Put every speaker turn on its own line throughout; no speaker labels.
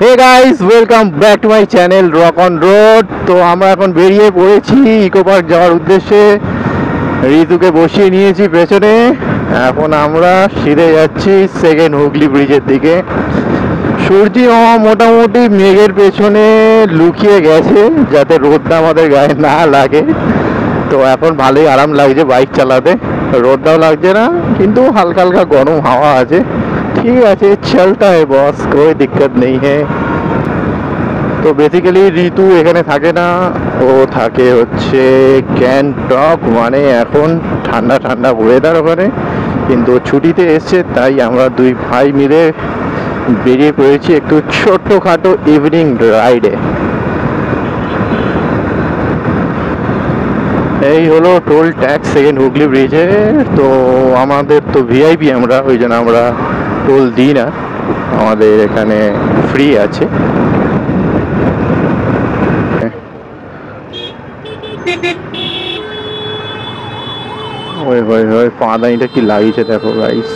Hey guys, welcome back to my channel rock on road. তো আমরা এখন বেরিয়ে পড়েছি ইকো পার্ক যাওয়ার উদ্দেশ্যে। ঋতুকে বসিয়ে নিয়েছি পেছনে। এখন আমরা সিধে যাচ্ছি সেকেন্ড হুগলি ব্রিজের দিকে। সূর্য মোটামুটি মেঘের পেছনে লুকিয়ে গেছে যাতে রোদটা আমাদের গায়ে না লাগে। তো এখন ভালোই আরাম লাগছে বাইক চালাতে, রোদটাও লাগছে না, কিন্তু হালকা হালকা গরম হাওয়া আছে। ঠিক আছে, চলতা है बॉस, कोई दिक्कत नहीं है। তো বেসিক্যালি ঋতু এখানে থাকে না, ও থাকে হচ্ছে গ্যাংটক, মানে এখন ঠান্ডা ঠান্ডা ওয়েদার ওখানে, কিন্তু ছুটিতে এসছে, তাই আমরা দুই ভাই মিলে বেরিয়ে পড়েছি একটু ছোট্টখাটো ইভিনিং রাইডে। এই হলো টোল ট্যাক্স সেকেন্ড হুগলি ব্রিজে। তো আমাদের তো ভিআইপি, আমরা ওই জন্য আমরা টোল দিই না, আমাদের এখানে ফ্রি আছে। ওই হয় হয় পাদানিটা কি লাগিয়েছে দেখো গাইস,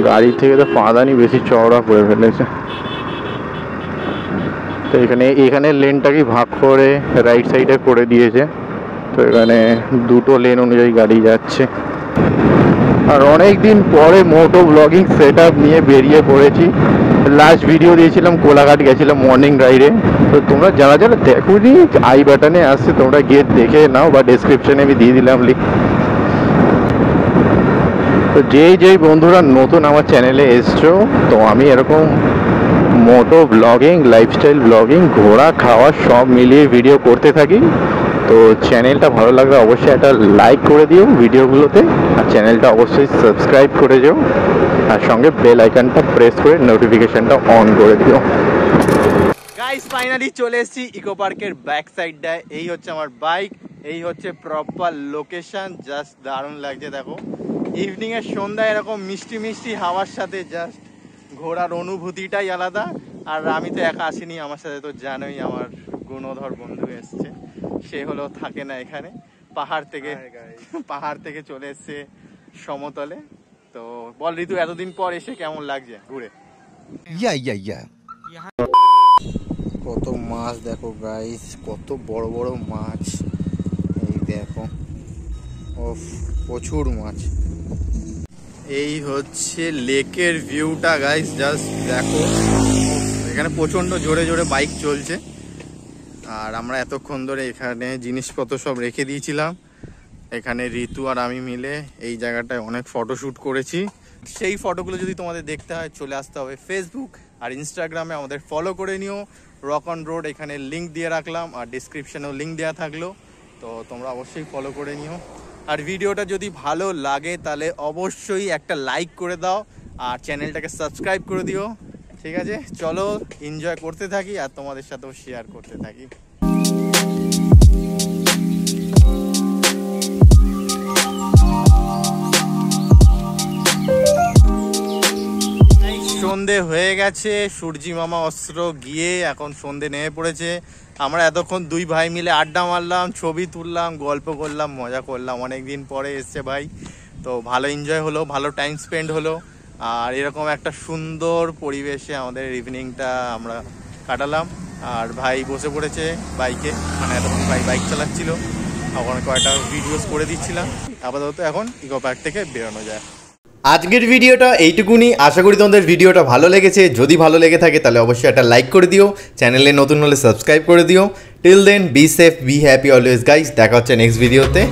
গাড়ির থেকে তো পাদানি বেশি চওড়া করে ফেলেছে। তো এখানে লেনটাকে ভাগ করে রাইট সাইডে করে দিয়েছে, তো এখানে দুটো লেন অনুযায়ী গাড়ি যাচ্ছে। আর অনেক দিন পরে মোটো ব্লগিং সেট আপ নিয়ে বেরিয়ে পড়েছি। লাস্ট ভিডিও দিয়েছিলাম কোলাঘাট গেছিলাম মর্নিং রাইডে। তো তোমরা যারা যারা দেখোনি, আই বাটনে আসছে, তোমরা গিয়ে দেখে নাও, বা ডেসক্রিপশনে আমি দিয়ে দিলাম লিঙ্ক। তো যেই বন্ধুরা নতুন আমার চ্যানেলে এসছো, তো আমি এরকম মোটো ব্লগিং, লাইফস্টাইল ব্লগিং, ঘোরা খাওয়া সব মিলিয়ে ভিডিও করতে থাকি। তো চ্যানেলটা ভালো লাগলে অবশ্যই একটা লাইক করে দিও ভিডিওগুলোতে, আর চ্যানেলটা অবশ্যই সাবস্ক্রাইব করে দিও, আর সঙ্গে বেল আইকনটা প্রেস করে নোটিফিকেশনটা অন করে দিও।
গাইস ফাইনালি চলে এসেছি ইকো পার্কের ব্যাক সাইডটায়। এই হচ্ছে আমার বাইক, এই হচ্ছে প্রপার লোকেশন। জাস্ট দারুণ লাগছে দেখো, ইভিনিং এর সন্ধ্যায় এরকম মিষ্টি মিষ্টি হাওয়ার সাথে জাস্ট ঘোরার অনুভূতিটাই আলাদা। আর আমি তো একা আসিনি, আমার সাথে তো জানোই আমার গুণধর বন্ধু এসছে। সে হলো থাকে না এখানে, পাহাড় থেকে চলে এসছে সমতলে। তো বল ঋতু, এতদিন পর এসে কেমন লাগছে ঘুরে? কত মাছ দেখো গাইস, কত বড় বড় মাছ, এই দেখো, ওফ প্রচুর মাছ। এই হচ্ছে লেকের ভিউটা গাইস, জাস্ট দেখো। এখানে প্রচন্ড জোরে জোরে বাইক চলছে, আর আমরা এতক্ষণ ধরে এখানে জিনিসপত্র সব রেখে দিয়েছিলাম। এখানে ঋতু আর আমি মিলে এই জায়গাটায় অনেক ফটোশ্যুট করেছি। সেই ফটোগুলো যদি তোমাদের দেখতে হয়, চলে আসতে হবে ফেসবুক আর ইনস্টাগ্রামে, আমাদের ফলো করে নিও রক অন রোড। এখানে লিঙ্ক দিয়ে রাখলাম, আর ডিসক্রিপশনেও লিঙ্ক দেওয়া থাকলো, তো তোমরা অবশ্যই ফলো করে নিও। আর ভিডিওটা যদি ভালো লাগে তাহলে অবশ্যই একটা লাইক করে দাও, আর চ্যানেলটাকে সাবস্ক্রাইব করে দিও। ঠিক আছে, চলো এনজয় করতে থাকি আর তোমাদের সাথেও শেয়ার করতে থাকি। সন্ধে হয়ে গেছে, সূর্যি মামা অস্ত্র গিয়ে এখন সন্ধে নেমে পড়েছে। আমরা এতক্ষণ দুই ভাই মিলে আড্ডা মারলাম, ছবি তুললাম, গল্প করলাম, মজা করলাম। অনেকদিন পরে এসছে ভাই, তো ভালো এনজয় হলো, ভালো টাইম স্পেন্ড হলো। আর এরকম একটা সুন্দর পরিবেশে আমাদের ইভিনিংটা আমরা কাটালাম। আর ভাই বসে পড়েছে বাইকে, মানে এতক্ষণ ভাই বাইক চালাচ্ছিল, ওখানে কয়েকটা ভিডিওস করে দিচ্ছিলাম। আপাতত এখন ইকো পার্ক থেকে বেরোনো যায়।
আজকের ভিডিওটা এইটুকুনি। আশা করি তোমাদের ভিডিওটা ভালো লেগেছে। যদি ভালো লেগে থাকে তাহলে অবশ্যই একটা লাইক করে দিও, চ্যানেলে নতুন হলে সাবস্ক্রাইব করে দিও। Till then be safe, be happy always guys. দেখা হচ্ছে নেক্সট ভিডিওতে।